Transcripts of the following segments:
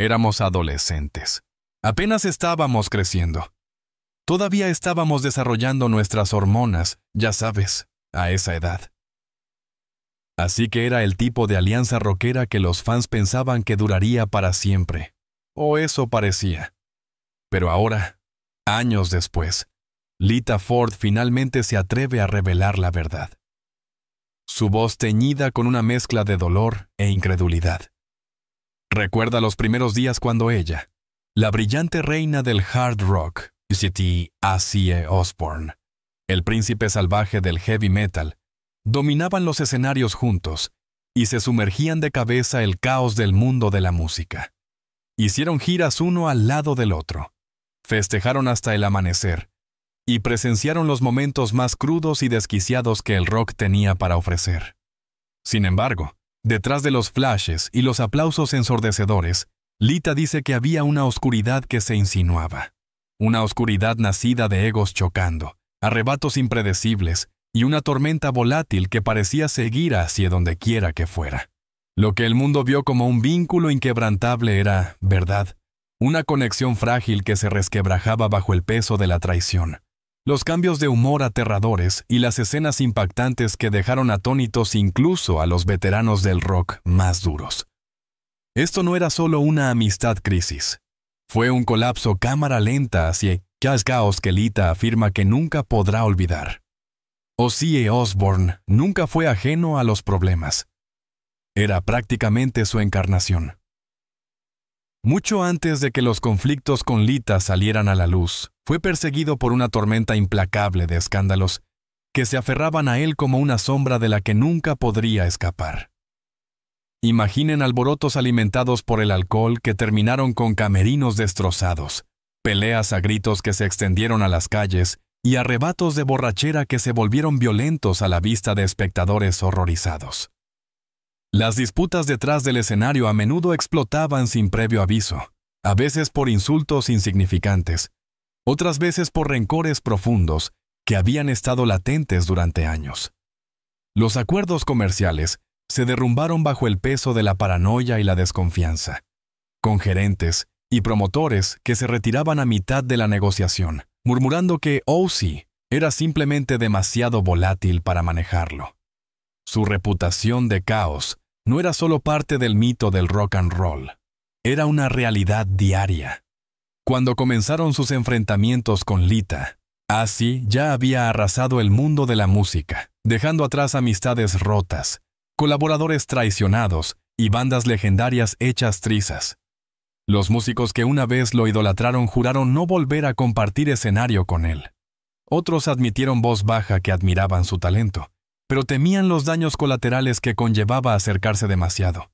Éramos adolescentes. Apenas estábamos creciendo. Todavía estábamos desarrollando nuestras hormonas, ya sabes, a esa edad. Así que era el tipo de alianza rockera que los fans pensaban que duraría para siempre. O eso parecía. Pero ahora, años después, Lita Ford finalmente se atreve a revelar la verdad. Su voz teñida con una mezcla de dolor e incredulidad. Recuerda los primeros días cuando ella, la brillante reina del hard rock, Ozzy Osbourne, el príncipe salvaje del heavy metal, dominaban los escenarios juntos y se sumergían de cabeza el caos del mundo de la música. Hicieron giras uno al lado del otro, festejaron hasta el amanecer y presenciaron los momentos más crudos y desquiciados que el rock tenía para ofrecer. Sin embargo, detrás de los flashes y los aplausos ensordecedores, Lita dice que había una oscuridad que se insinuaba. Una oscuridad nacida de egos chocando, arrebatos impredecibles y una tormenta volátil que parecía seguir hacia donde quiera que fuera. Lo que el mundo vio como un vínculo inquebrantable era, verdad, una conexión frágil que se resquebrajaba bajo el peso de la traición. Los cambios de humor aterradores y las escenas impactantes que dejaron atónitos incluso a los veteranos del rock más duros. Esto no era solo una amistad crisis. Fue un colapso cámara lenta hacia caos que Lita afirma que nunca podrá olvidar. Ozzy Osbourne nunca fue ajeno a los problemas. Era prácticamente su encarnación. Mucho antes de que los conflictos con Lita salieran a la luz, fue perseguido por una tormenta implacable de escándalos que se aferraban a él como una sombra de la que nunca podría escapar. Imaginen alborotos alimentados por el alcohol que terminaron con camerinos destrozados, peleas a gritos que se extendieron a las calles y arrebatos de borrachera que se volvieron violentos a la vista de espectadores horrorizados. Las disputas detrás del escenario a menudo explotaban sin previo aviso, a veces por insultos insignificantes, otras veces por rencores profundos que habían estado latentes durante años. Los acuerdos comerciales se derrumbaron bajo el peso de la paranoia y la desconfianza, con gerentes y promotores que se retiraban a mitad de la negociación, murmurando que Ozzy era simplemente demasiado volátil para manejarlo. Su reputación de caos no era solo parte del mito del rock and roll, era una realidad diaria. Cuando comenzaron sus enfrentamientos con Lita, Ozzy ya había arrasado el mundo de la música, dejando atrás amistades rotas, colaboradores traicionados y bandas legendarias hechas trizas. Los músicos que una vez lo idolatraron juraron no volver a compartir escenario con él. Otros admitieron voz baja que admiraban su talento, pero temían los daños colaterales que conllevaba acercarse demasiado.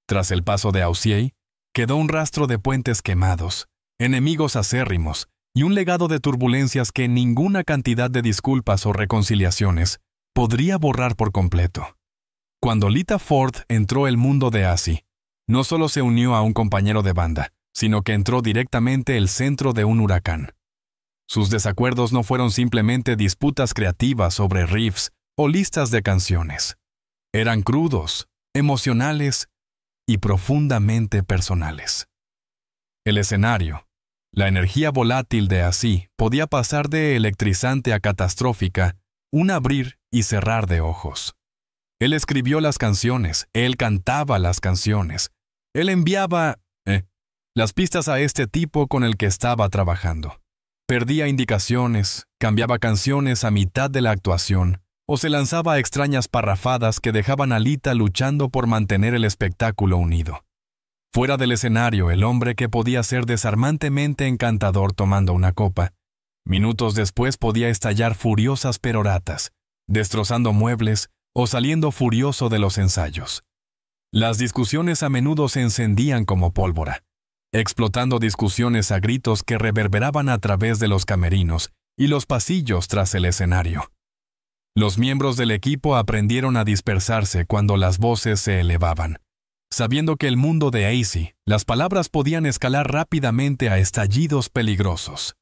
Tras el paso de Ozzy, quedó un rastro de puentes quemados, enemigos acérrimos y un legado de turbulencias que ninguna cantidad de disculpas o reconciliaciones podría borrar por completo. Cuando Lita Ford entró al mundo de Ozzy, no solo se unió a un compañero de banda, sino que entró directamente el centro de un huracán. Sus desacuerdos no fueron simplemente disputas creativas sobre riffs o listas de canciones. Eran crudos, emocionales y profundamente personales. El escenario, la energía volátil de Ozzy podía pasar de electrizante a catastrófica, un abrir y cerrar de ojos. Él escribió las canciones, él cantaba las canciones, él enviaba las pistas a este tipo con el que estaba trabajando. Perdía indicaciones, cambiaba canciones a mitad de la actuación, o se lanzaba a extrañas parrafadas que dejaban a Lita luchando por mantener el espectáculo unido. Fuera del escenario, el hombre que podía ser desarmantemente encantador tomando una copa, minutos después podía estallar furiosas peroratas, destrozando muebles o saliendo furioso de los ensayos. Las discusiones a menudo se encendían como pólvora, explotando discusiones a gritos que reverberaban a través de los camerinos y los pasillos tras el escenario. Los miembros del equipo aprendieron a dispersarse cuando las voces se elevaban, sabiendo que el mundo de Ozzy, las palabras podían escalar rápidamente a estallidos peligrosos.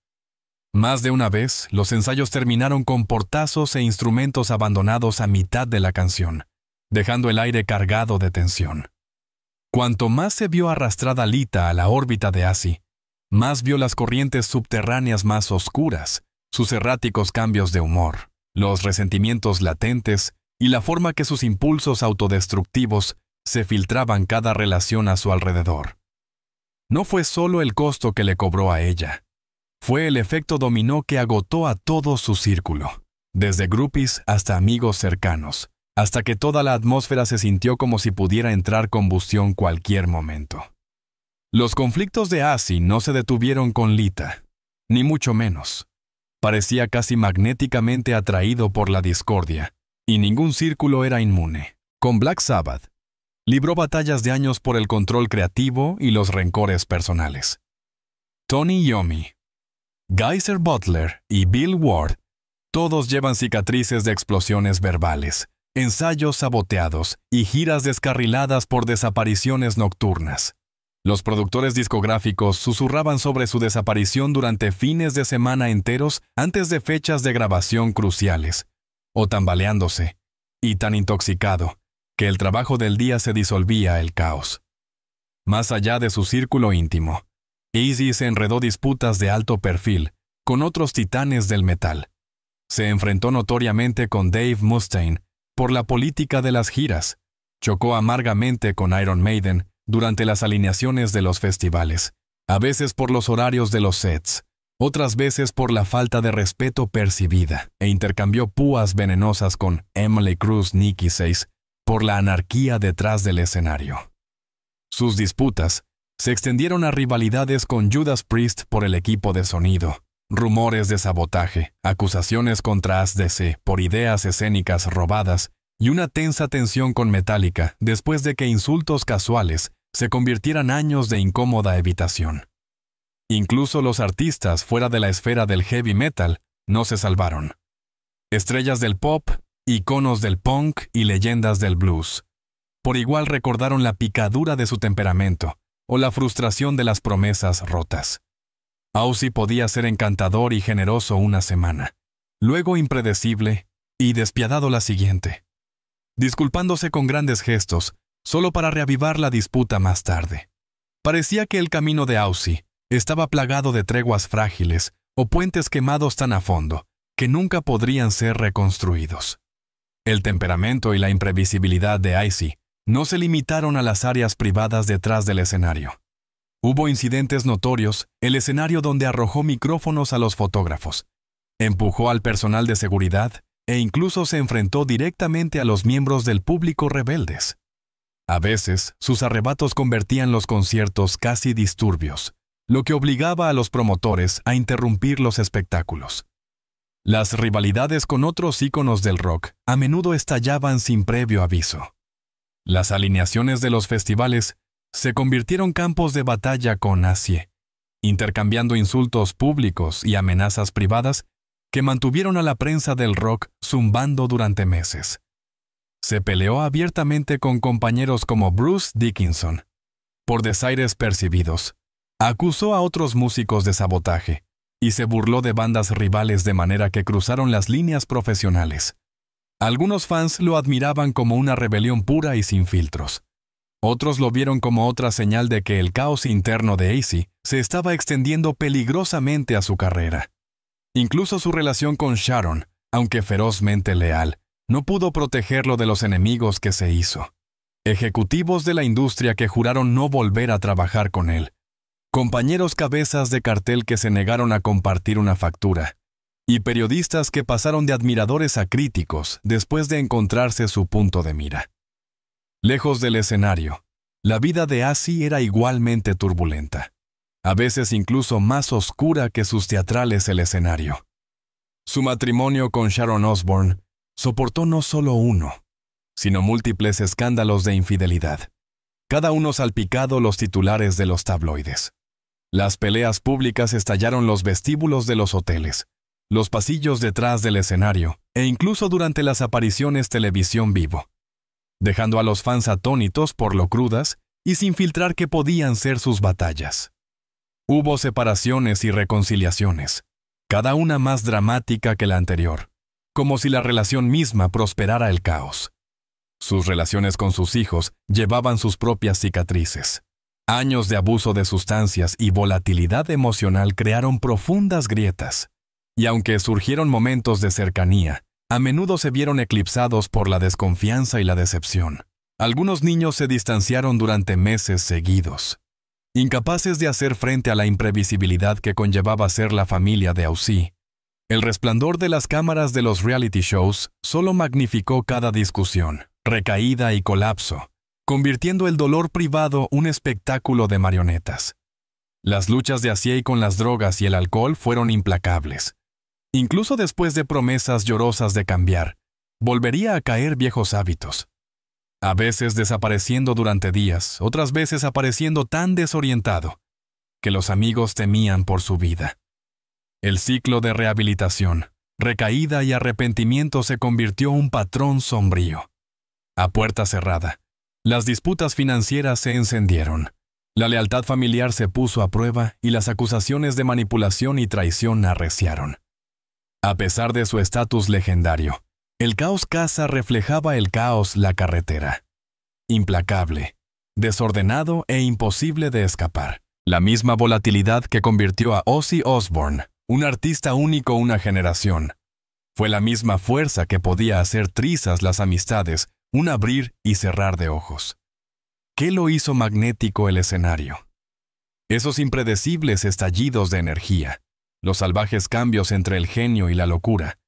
Más de una vez, los ensayos terminaron con portazos e instrumentos abandonados a mitad de la canción, dejando el aire cargado de tensión. Cuanto más se vio arrastrada Lita a la órbita de Asi, más vio las corrientes subterráneas más oscuras, sus erráticos cambios de humor, los resentimientos latentes y la forma que sus impulsos autodestructivos se filtraban cada relación a su alrededor. No fue solo el costo que le cobró a ella, fue el efecto dominó que agotó a todo su círculo, desde groupies hasta amigos cercanos, hasta que toda la atmósfera se sintió como si pudiera entrar combustión cualquier momento. Los conflictos de Asi no se detuvieron con Lita, ni mucho menos. Parecía casi magnéticamente atraído por la discordia, y ningún círculo era inmune. Con Black Sabbath, libró batallas de años por el control creativo y los rencores personales. Tony Iommi, Geezer Butler y Bill Ward, todos llevan cicatrices de explosiones verbales, ensayos saboteados y giras descarriladas por desapariciones nocturnas. Los productores discográficos susurraban sobre su desaparición durante fines de semana enteros antes de fechas de grabación cruciales, o tambaleándose, y tan intoxicado, que el trabajo del día se disolvía el caos. Más allá de su círculo íntimo, Eazy se enredó disputas de alto perfil con otros titanes del metal. Se enfrentó notoriamente con Dave Mustaine por la política de las giras, chocó amargamente con Iron Maiden durante las alineaciones de los festivales, a veces por los horarios de los sets, otras veces por la falta de respeto percibida, e intercambió púas venenosas con Emily Cruz Nikki Sixx por la anarquía detrás del escenario. Sus disputas se extendieron a rivalidades con Judas Priest por el equipo de sonido, rumores de sabotaje, acusaciones contra ACDC por ideas escénicas robadas y una tensa tensión con Metallica después de que insultos casuales se convirtieran años de incómoda evitación. Incluso los artistas fuera de la esfera del heavy metal no se salvaron. Estrellas del pop, iconos del punk y leyendas del blues, por igual recordaron la picadura de su temperamento o la frustración de las promesas rotas. Ozzy podía ser encantador y generoso una semana, luego impredecible y despiadado la siguiente, disculpándose con grandes gestos solo para reavivar la disputa más tarde. Parecía que el camino de Ozzy estaba plagado de treguas frágiles o puentes quemados tan a fondo que nunca podrían ser reconstruidos. El temperamento y la imprevisibilidad de Ozzy no se limitaron a las áreas privadas detrás del escenario. Hubo incidentes notorios, el escenario donde arrojó micrófonos a los fotógrafos, empujó al personal de seguridad e incluso se enfrentó directamente a los miembros del público rebeldes. A veces, sus arrebatos convertían los conciertos casi disturbios, lo que obligaba a los promotores a interrumpir los espectáculos. Las rivalidades con otros íconos del rock a menudo estallaban sin previo aviso. Las alineaciones de los festivales se convirtieron campos de batalla con Asi, intercambiando insultos públicos y amenazas privadas que mantuvieron a la prensa del rock zumbando durante meses. Se peleó abiertamente con compañeros como Bruce Dickinson por desaires percibidos, acusó a otros músicos de sabotaje y se burló de bandas rivales de manera que cruzaron las líneas profesionales. Algunos fans lo admiraban como una rebelión pura y sin filtros. Otros lo vieron como otra señal de que el caos interno de Ozzy se estaba extendiendo peligrosamente a su carrera. Incluso su relación con Sharon, aunque ferozmente leal, no pudo protegerlo de los enemigos que se hizo. Ejecutivos de la industria que juraron no volver a trabajar con él. Compañeros cabezas de cartel que se negaron a compartir una factura. Y periodistas que pasaron de admiradores a críticos después de encontrarse su punto de mira. Lejos del escenario, la vida de Asi era igualmente turbulenta, a veces incluso más oscura que sus teatrales el escenario. Su matrimonio con Sharon Osbourne soportó no solo uno, sino múltiples escándalos de infidelidad, cada uno salpicado los titulares de los tabloides. Las peleas públicas estallaron los vestíbulos de los hoteles, los pasillos detrás del escenario e incluso durante las apariciones televisión vivo, dejando a los fans atónitos por lo crudas y sin filtrar que podían ser sus batallas. Hubo separaciones y reconciliaciones, cada una más dramática que la anterior, como si la relación misma prosperara el caos. Sus relaciones con sus hijos llevaban sus propias cicatrices. Años de abuso de sustancias y volatilidad emocional crearon profundas grietas. Y aunque surgieron momentos de cercanía, a menudo se vieron eclipsados por la desconfianza y la decepción. Algunos niños se distanciaron durante meses seguidos. Incapaces de hacer frente a la imprevisibilidad que conllevaba ser la familia de Aussie, el resplandor de las cámaras de los reality shows solo magnificó cada discusión, recaída y colapso, convirtiendo el dolor privado un espectáculo de marionetas. Las luchas de Acier con las drogas y el alcohol fueron implacables. Incluso después de promesas llorosas de cambiar, volvería a caer viejos hábitos. A veces desapareciendo durante días, otras veces apareciendo tan desorientado que los amigos temían por su vida. El ciclo de rehabilitación, recaída y arrepentimiento se convirtió en un patrón sombrío. A puerta cerrada, las disputas financieras se encendieron. La lealtad familiar se puso a prueba y las acusaciones de manipulación y traición arreciaron. A pesar de su estatus legendario, el caos casa reflejaba el caos la carretera. Implacable, desordenado e imposible de escapar. La misma volatilidad que convirtió a Ozzy Osbourne, un artista único una generación, fue la misma fuerza que podía hacer trizas las amistades, un abrir y cerrar de ojos. ¿Qué lo hizo magnético el escenario? Esos impredecibles estallidos de energía, los salvajes cambios entre el genio y la locura,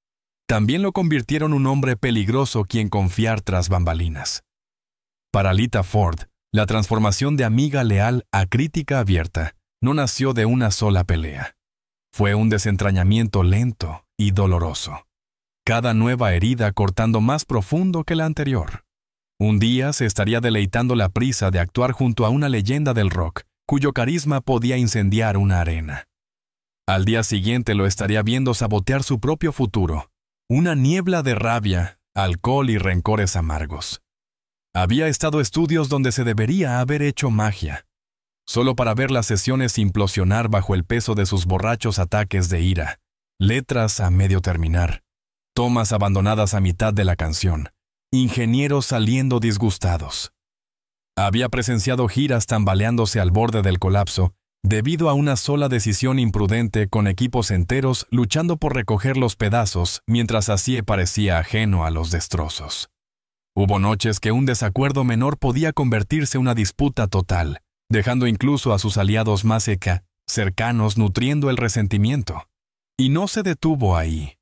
también lo convirtieron un hombre peligroso quien confiar tras bambalinas. Para Lita Ford, la transformación de amiga leal a crítica abierta no nació de una sola pelea. Fue un desentrañamiento lento y doloroso. Cada nueva herida cortando más profundo que la anterior. Un día se estaría deleitando la prisa de actuar junto a una leyenda del rock, cuyo carisma podía incendiar una arena. Al día siguiente lo estaría viendo sabotear su propio futuro, una niebla de rabia, alcohol y rencores amargos. Había estado estudios donde se debería haber hecho magia, solo para ver las sesiones implosionar bajo el peso de sus borrachos ataques de ira, letras a medio terminar, tomas abandonadas a mitad de la canción, ingenieros saliendo disgustados. Había presenciado giras tambaleándose al borde del colapso debido a una sola decisión imprudente con equipos enteros luchando por recoger los pedazos mientras Acier parecía ajeno a los destrozos. Hubo noches que un desacuerdo menor podía convertirse en una disputa total, dejando incluso a sus aliados más cercanos nutriendo el resentimiento. Y no se detuvo ahí.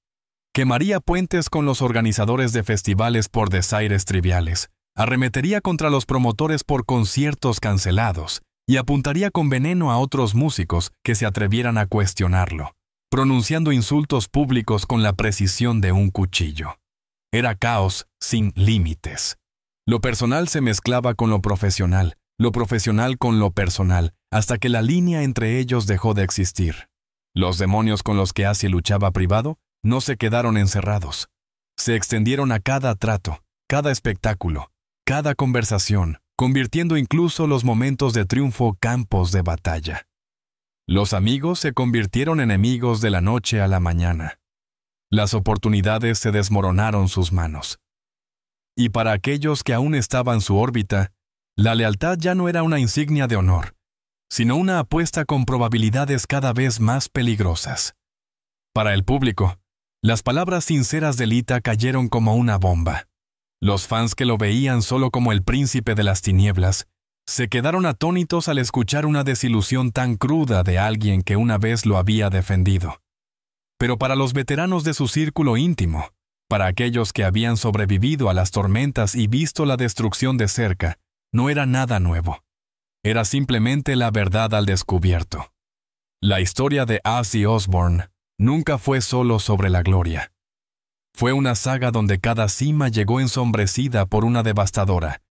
Quemaría puentes con los organizadores de festivales por desaires triviales, arremetería contra los promotores por conciertos cancelados y apuntaría con veneno a otros músicos que se atrevieran a cuestionarlo, pronunciando insultos públicos con la precisión de un cuchillo. Era caos sin límites. Lo personal se mezclaba con lo profesional con lo personal, hasta que la línea entre ellos dejó de existir. Los demonios con los que Acier luchaba privado no se quedaron encerrados. Se extendieron a cada trato, cada espectáculo, cada conversación, convirtiendo incluso los momentos de triunfo campos de batalla. Los amigos se convirtieron en enemigos de la noche a la mañana. Las oportunidades se desmoronaron sus manos. Y para aquellos que aún estaban en su órbita, la lealtad ya no era una insignia de honor, sino una apuesta con probabilidades cada vez más peligrosas. Para el público, las palabras sinceras de Lita cayeron como una bomba. Los fans que lo veían solo como el príncipe de las tinieblas, se quedaron atónitos al escuchar una desilusión tan cruda de alguien que una vez lo había defendido. Pero para los veteranos de su círculo íntimo, para aquellos que habían sobrevivido a las tormentas y visto la destrucción de cerca, no era nada nuevo. Era simplemente la verdad al descubierto. La historia de Ozzy Osbourne nunca fue solo sobre la gloria. Fue una saga donde cada cima llegó ensombrecida por una devastadora